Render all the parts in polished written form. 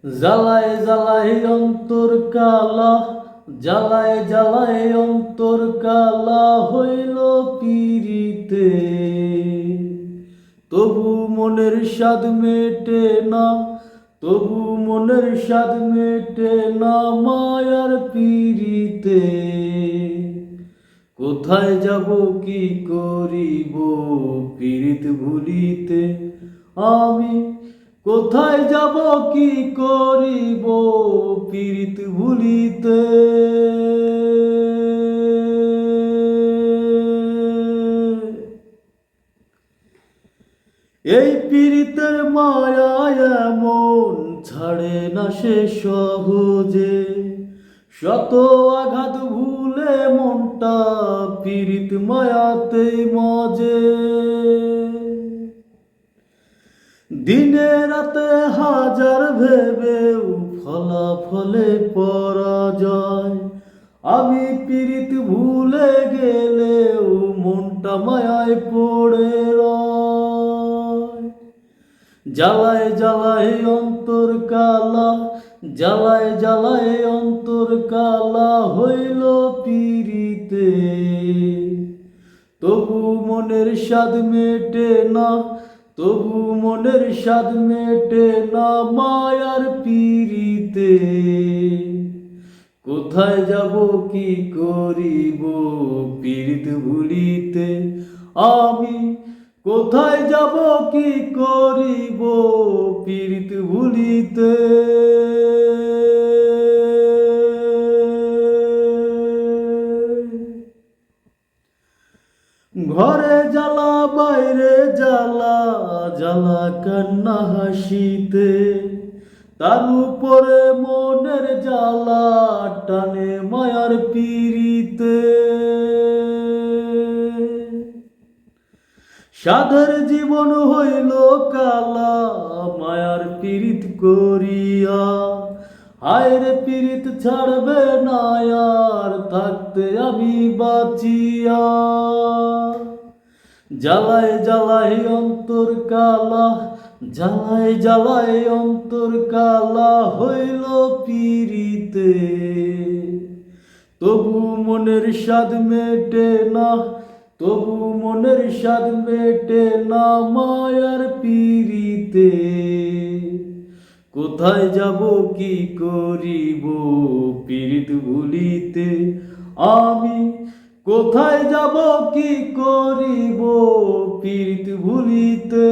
জ্বালায় জ্বালায় অন্তর কালা, জ্বালায় জ্বালায় অন্তর কালা হইল পিরিতে। তবু মনের স্বাদ মেটে না, তবু মনের স্বাদ মেটে না মায়ার পিরিতে। কোথায় যাব কি করিব পিরিত ভুলিতে আমি, কোথায় যাব কি করিব পিরিত ভুলিতে। এই পিরিতের মায়া এমন ছাড়ে না সে সহজে, শত আঘাত ভুলে মনটা পিরিত মায়াতেই মজে। দিনে রাতে হাজার ভেবেও ফলাফলে পরাজয়, আমি পিরিত ভুলে গেলেও মনটা মায়ায় পড়ে রয়। জ্বালায় জ্বালায় অন্তর কালা, জ্বালায় জ্বালায় অন্তর কালা হইল পিরিতে। তবু মনের স্বাদ মেটে না, তবু মনের স্বাদ মেটে না মায়ার পিরিতে। কোথায় যাব কি করিব পিরিত ভুলিতে আমি, কোথায় যাব কি করিব পিরিত ভুলিতে। ঘরে জ্বালা বাইরে জ্বালা, জ্বালা কান্না হাসিতে, তার উপরে মনের জ্বালা টানে মায়ার পিরিতে। সাধের জীবন হইল কালা মায়ার পিরিত করিয়া, হায়রে পিরিত ছাড়বে না আর থাকতে আমি বাঁচিয়া। জ্বালায় জ্বালায় অন্তর কালা, জ্বালায় জ্বালায় অন্তর কালা হইল পিরিতে। তবু মনের স্বাদ মেটে না, তবু মনের স্বাদ মেটে না মায়ার পিরিতে। কোথায় যাব কি করিব পিরিত ভুলিতে আমি, কোথায় যাব কি করিব পিরিত ভুলিতে।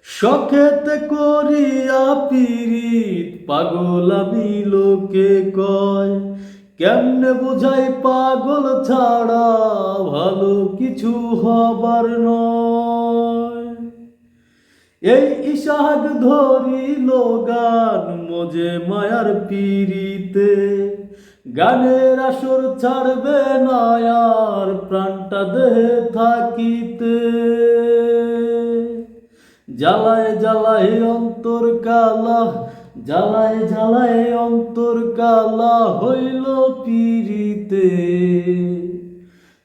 শখেতে করিয়া পিরিত পাগল আমি লোকে কয়, কেমনে বোঝাই পাগল ছাড়া ভালো কিছু হবার নয়। এই ইশাক ধরিল গান মজে মায়ার পিরিতে, গানের আসর ছাড়বে না আর প্রাণটা দেহে থাকিতে। জ্বালায় জ্বালায় অন্তর কালা, জ্বালায় জ্বালায় অন্তর কালা হইল পিরিতে।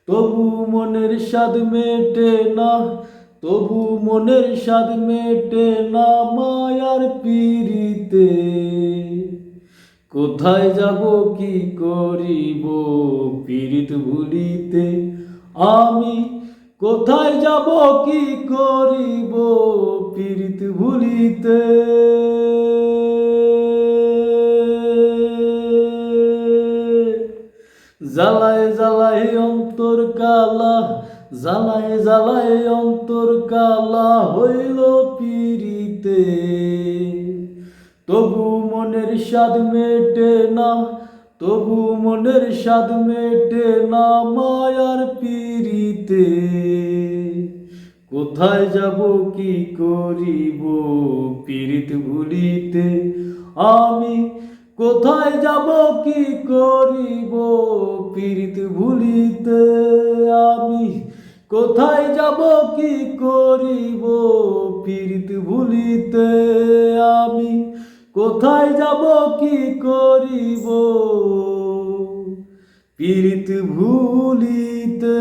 তবু মনের স্বাদ মেটে না, তবু মনের স্বাদ মেটে না মায়ার পিরিতে। কোথায় যাব কি করিব পিরিত ভুলিতে আমি, কোথায় যাব কি করিব পিরিত ভুলিতে। জ্বালায় জ্বালায় অন্তর কালা, জ্বালায় জ্বালায় অন্তর কালা হইল পিরিতে। তবু মনের স্বাদ মেটে না, তবু মনের স্বাদ মেটে না মায়ার পিরিতে। কোথায় যাব কি করিব পিরিত ভুলিতে আমি, কোথায় যাব কি করিব পিরিত ভুলিতে আমি, কোথায় যাব কি করিব পিরিত ভুলিতে আমি, কোথায় যাব কি করিব পীড়িত ভুলিতে